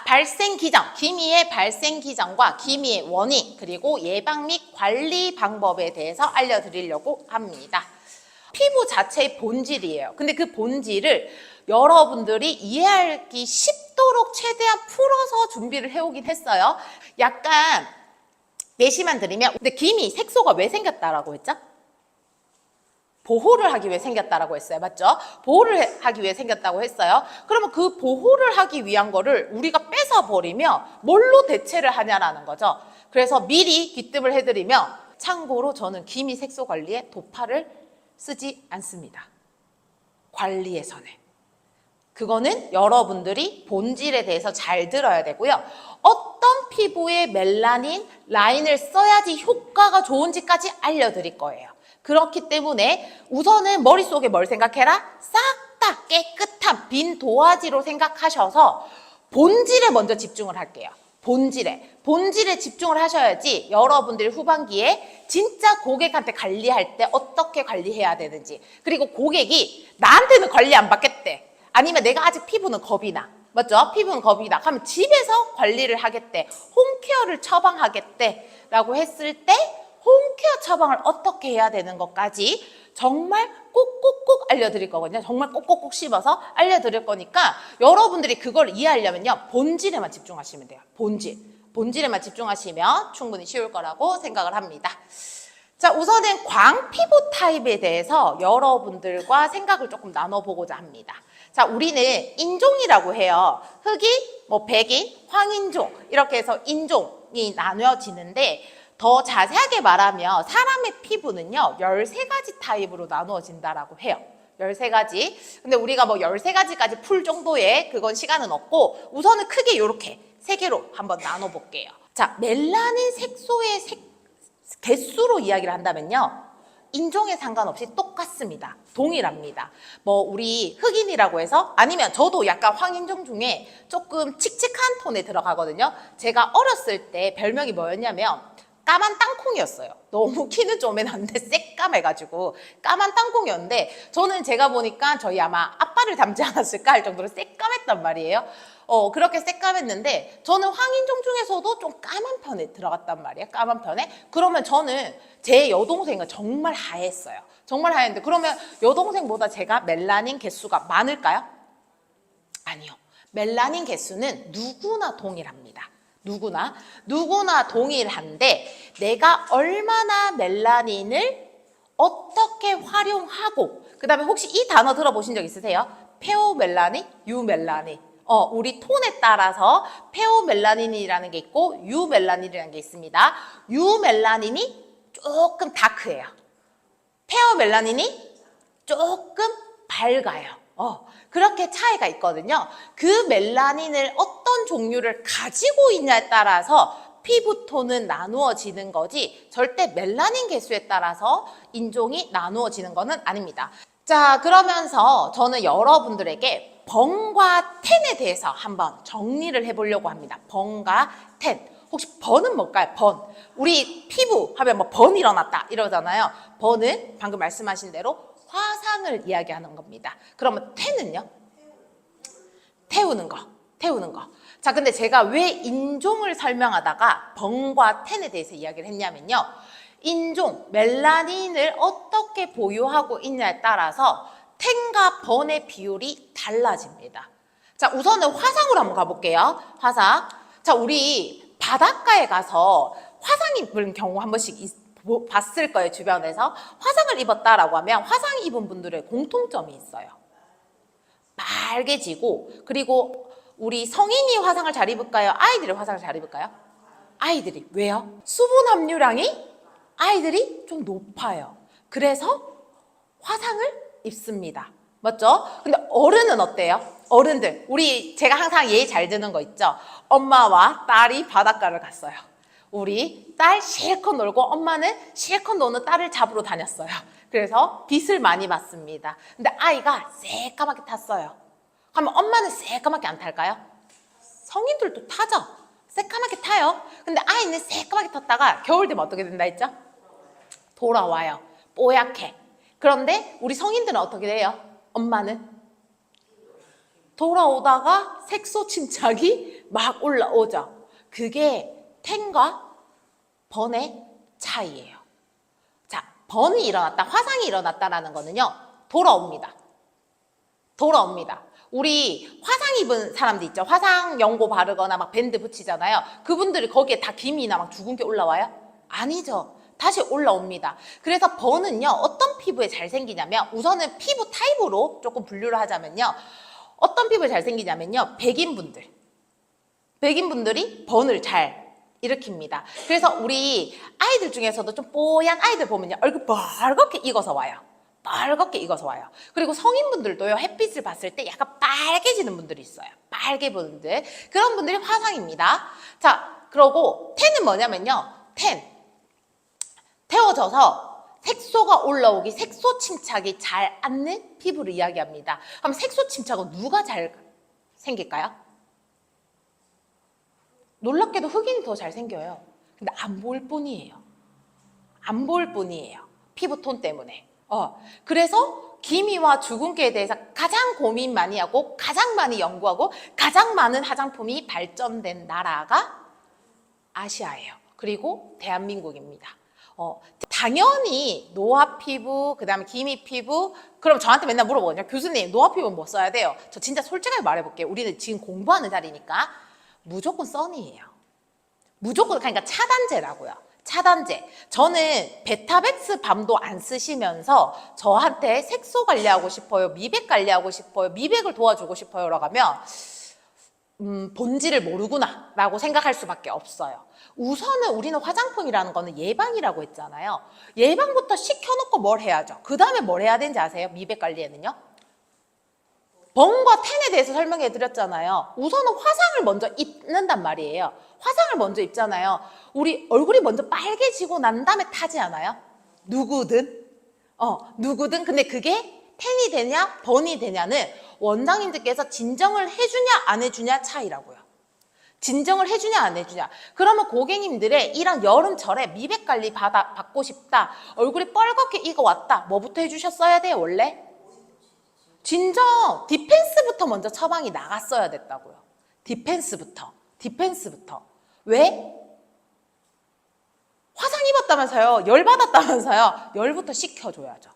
발생 기전, 기미의 발생 기전과 기미의 원인, 그리고 예방 및 관리 방법에 대해서 알려드리려고 합니다. 피부 자체의 본질이에요. 근데 그 본질을 여러분들이 이해하기 쉽도록 최대한 풀어서 준비를 해오긴 했어요. 약간 예시만 드리면, 근데 기미, 색소가 왜 생겼다라고 했죠? 보호를 하기 위해 생겼다라고 했어요. 맞죠? 보호를 하기 위해 생겼다고 했어요. 그러면 그 보호를 하기 위한 거를 우리가 뺏어버리면 뭘로 대체를 하냐라는 거죠. 그래서 미리 귀뜸을 해드리면, 참고로 저는 기미 색소 관리에 도파를 쓰지 않습니다. 관리에서는. 그거는 여러분들이 본질에 대해서 잘 들어야 되고요. 어떤 피부에 멜라닌 라인을 써야지 효과가 좋은지까지 알려드릴 거예요. 그렇기 때문에 우선은 머릿속에 뭘 생각해라? 싹 다 깨끗한 빈 도화지로 생각하셔서 본질에 먼저 집중을 할게요. 본질에 집중을 하셔야지 여러분들이 후반기에 진짜 고객한테 관리할 때 어떻게 관리해야 되는지, 그리고 고객이 나한테는 관리 안 받겠대, 아니면 내가 아직 피부는 겁이 나, 맞죠? 피부는 겁이 나. 그러면 집에서 관리를 하겠대, 홈케어를 처방하겠대 라고 했을 때 홈케어 처방을 어떻게 해야 되는 것까지 정말 꼭꼭꼭 알려드릴 거거든요. 정말 꼭꼭꼭 씹어서 알려드릴 거니까 여러분들이 그걸 이해하려면요, 본질에만 집중하시면 돼요. 본질에만 집중하시면 충분히 쉬울 거라고 생각을 합니다. 자, 우선은 광피부 타입에 대해서 여러분들과 생각을 조금 나눠보고자 합니다. 자, 우리는 인종이라고 해요. 흑인, 백인, 황인종 이렇게 해서 인종이 나누어지는데, 더 자세하게 말하면 사람의 피부는요 13가지 타입으로 나누어진다라고 해요. 13가지. 근데 우리가 13가지까지 풀 정도의 그건 시간은 없고, 우선은 크게 이렇게 3개로 한번 나눠볼게요. 자, 멜라닌 색소의 개수로 이야기를 한다면요, 인종에 상관없이 똑같습니다. 동일합니다. 우리 흑인이라고 해서, 아니면 저도 약간 황인종 중에 조금 칙칙한 톤에 들어가거든요. 제가 어렸을 때 별명이 뭐였냐면 까만 땅콩이었어요. 너무 키는 좀 애는데 새까매가지고 까만 땅콩이었는데, 저는 제가 보니까 저희 아마 아빠를 닮지 않았을까 할 정도로 새까맸단 말이에요. 그렇게 새까맸는데, 저는 황인종 중에서도 좀 까만 편에 들어갔단 말이에요. 까만 편에. 그러면 저는 제 여동생은 정말 하얘어요. 정말 하얘는데, 그러면 여동생보다 제가 멜라닌 개수가 많을까요? 아니요. 멜라닌 개수는 누구나 동일합니다. 누구나 동일한데, 내가 얼마나 멜라닌을 어떻게 활용하고, 그 다음에 혹시 이 단어 들어보신 적 있으세요? 페오멜라닌, 유멜라닌. 우리 톤에 따라서 페오멜라닌이라는 게 있고 유멜라닌이라는 게 있습니다. 유멜라닌이 조금 다크해요. 페오멜라닌이 조금 밝아요. 그렇게 차이가 있거든요. 그 멜라닌을 어떤 종류를 가지고 있냐에 따라서 피부톤은 나누어지는 거지, 절대 멜라닌 개수에 따라서 인종이 나누어지는 것은 아닙니다. 자, 그러면서 저는 여러분들에게 번과 텐에 대해서 한번 정리를 해보려고 합니다. 번과 텐. 혹시 번은 뭘까요? 번. 우리 피부 하면 번 일어났다 이러잖아요. 번은 방금 말씀하신 대로 화상을 이야기하는 겁니다. 그러면 텐은요? 태우는 거. 자, 근데 제가 왜 인종을 설명하다가 번과 텐에 대해서 이야기를 했냐면요, 인종, 멜라닌을 어떻게 보유하고 있냐에 따라서 텐과 번의 비율이 달라집니다. 자, 우선은 화상으로 한번 가볼게요. 화상. 자, 우리 바닷가에 가서 화상 입은 경우 한 번씩 봤을 거예요. 주변에서. 화상을 입었다라고 하면 화상 입은 분들의 공통점이 있어요. 빨개지고, 그리고 우리 성인이 화상을 잘 입을까요? 아이들이 화상을 잘 입을까요? 아이들이. 왜요? 수분 함유량이 아이들이 좀 높아요. 그래서 화상을 입습니다. 맞죠? 근데 어른은 어때요? 어른들, 제가 항상 예의 잘 드는 거 있죠? 엄마와 딸이 바닷가를 갔어요. 우리 딸 실컷 놀고 엄마는 실컷 노는 딸을 잡으러 다녔어요. 그래서 빛을 많이 받습니다. 근데 아이가 새까맣게 탔어요. 그러면 엄마는 새까맣게 안 탈까요? 성인들도 타죠. 새까맣게 타요. 근데 아이는 새까맣게 탔다가 겨울 되면 어떻게 된다 했죠? 돌아와요. 뽀얗게. 그런데 우리 성인들은 어떻게 돼요? 엄마는 돌아오다가 색소 침착이 막 올라오죠. 그게 텐과 번의 차이예요. 자, 번이 일어났다, 화상이 일어났다라는 거는요, 돌아옵니다. 돌아옵니다. 우리 화상 입은 사람들 있죠. 화상 연고 바르거나 막 밴드 붙이잖아요. 그분들이 거기에 다 김이나 막 죽은 게 올라와요? 아니죠. 다시 올라옵니다. 그래서 번은요, 어떤 피부에 잘 생기냐면, 우선은 피부 타입으로 조금 분류를 하자면요, 어떤 피부에 잘 생기냐면요, 백인분들이 번을 잘 일으킵니다. 그래서 우리 아이들 중에서도 좀 뽀얀 아이들 보면요, 얼굴 빨갛게 익어서 와요. 빨갛게 익어서 와요. 그리고 성인분들도요, 햇빛을 봤을 때 약간 빨개지는 분들이 있어요. 빨개 분들. 그런 분들이 화상입니다. 자, 그러고 텐은 뭐냐면요, 태워져서 색소가 올라오기, 색소 침착이 잘 않는 피부를 이야기합니다. 그럼 색소 침착은 누가 잘 생길까요? 놀랍게도 흑인이 더 잘 생겨요. 근데 안 보일 뿐이에요. 안 보일 뿐이에요. 피부톤 때문에. 그래서 기미와 주근깨에 대해서 가장 고민 많이 하고 가장 많이 연구하고 가장 많은 화장품이 발전된 나라가 아시아예요. 그리고 대한민국입니다. 당연히 노화 피부, 그 다음에 기미 피부, 그럼 저한테 맨날 물어보거든요. 교수님, 노화 피부는 뭐 써야 돼요? 저 진짜 솔직하게 말해볼게요. 우리는 지금 공부하는 자리니까 무조건 써니예요. 무조건, 그러니까 차단제라고요. 차단제. 저는 베타백스 밤도 안 쓰시면서 저한테 색소 관리하고 싶어요, 미백 관리하고 싶어요, 미백을 도와주고 싶어요 라고 하면 본질을 모르구나 라고 생각할 수밖에 없어요. 우선은 우리는 화장품이라는 거는 예방이라고 했잖아요. 예방부터 시켜놓고 뭘 해야죠. 그 다음에 뭘 해야 되는지 아세요? 미백 관리에는요, 번과 텐에 대해서 설명해 드렸잖아요. 우선은 화상을 먼저 입는단 말이에요. 화상을 먼저 입잖아요. 우리 얼굴이 먼저 빨개지고 난 다음에 타지 않아요? 누구든. 누구든. 근데 그게 텐이 되냐 번이 되냐는 원장님들께서 진정을 해주냐 안 해주냐 차이라고요. 진정을 해주냐 안 해주냐. 그러면 고객님들의 이런 여름철에 미백 관리 받고 싶다, 얼굴이 빨갛게 익어왔다, 뭐부터 해주셨어야 돼요 원래? 진정 디펜스부터 먼저 처방이 나갔어야 됐다고요. 디펜스부터. 왜? 화상 입었다면서요, 열 받았다면서요, 열부터 식혀줘야죠.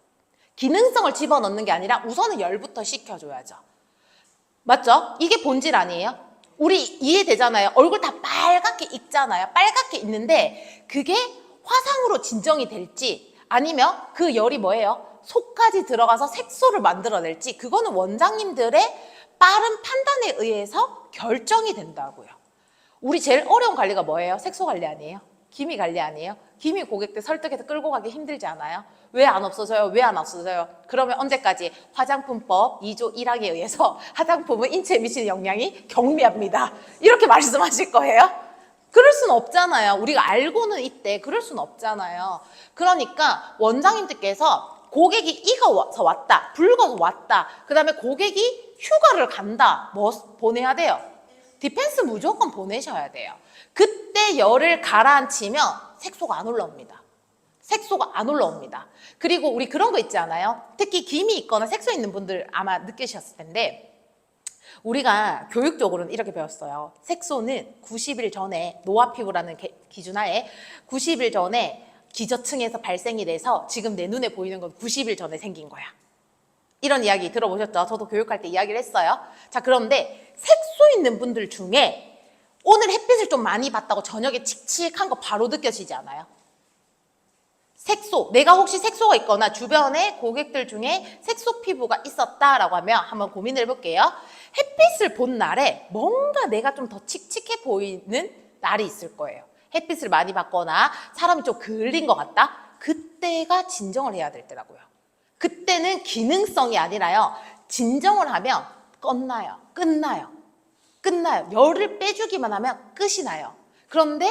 기능성을 집어넣는 게 아니라 우선은 열부터 식혀줘야죠. 맞죠? 이게 본질 아니에요? 우리 이해되잖아요. 얼굴 다 빨갛게 익잖아요. 빨갛게 익는데 그게 화상으로 진정이 될지 아니면 그 열이 뭐예요? 속까지 들어가서 색소를 만들어낼지, 그거는 원장님들의 빠른 판단에 의해서 결정이 된다고요. 우리 제일 어려운 관리가 뭐예요? 색소 관리 아니에요? 기미 관리 아니에요? 기미 고객들 설득해서 끌고 가기 힘들지 않아요? 왜 안 없어져요? 왜 안 없어져요? 그러면 언제까지? 화장품법 2조 1항에 의해서 화장품은 인체에 미치는 영향이 경미합니다. 이렇게 말씀하실 거예요? 그럴 수는 없잖아요. 우리가 알고는 있대. 그럴 수는 없잖아요. 그러니까 원장님들께서 고객이 익어서 왔다, 붉어서 왔다, 그 다음에 고객이 휴가를 간다, 뭐 보내야 돼요? 디펜스 무조건 보내셔야 돼요. 그때 열을 가라앉히면 색소가 안 올라옵니다. 색소가 안 올라옵니다. 그리고 우리 그런 거 있지 않아요? 특히 기미 있거나 색소 있는 분들 아마 느끼셨을 텐데, 우리가 교육적으로는 이렇게 배웠어요. 색소는 90일 전에, 노화 피부라는 기준하에 90일 전에 기저층에서 발생이 돼서 지금 내 눈에 보이는 건 90일 전에 생긴 거야. 이런 이야기 들어보셨죠? 저도 교육할 때 이야기를 했어요. 자, 그런데 색소 있는 분들 중에 오늘 햇빛을 좀 많이 봤다고 저녁에 칙칙한 거 바로 느껴지지 않아요? 색소, 내가 혹시 색소가 있거나 주변에 고객들 중에 색소 피부가 있었다라고 하면 한번 고민을 해볼게요. 햇빛을 본 날에 뭔가 내가 좀 더 칙칙해 보이는 날이 있을 거예요. 햇빛을 많이 받거나 사람이 좀 그을린 것 같다? 그때가 진정을 해야 될 때라고요. 그때는 기능성이 아니라요, 진정을 하면 끝나요. 열을 빼주기만 하면 끝이 나요. 그런데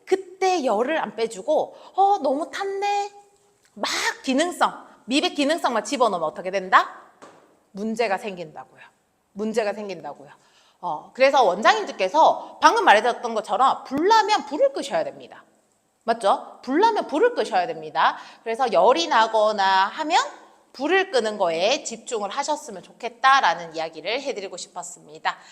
그때 열을 안 빼주고 너무 탔네, 막 기능성, 미백 기능성만 집어넣으면 어떻게 된다? 문제가 생긴다고요. 그래서 원장님들께서 방금 말해줬던 것처럼 불나면 불을 끄셔야 됩니다. 맞죠? 불나면 불을 끄셔야 됩니다. 그래서 열이 나거나 하면 불을 끄는 거에 집중을 하셨으면 좋겠다라는 이야기를 해드리고 싶었습니다.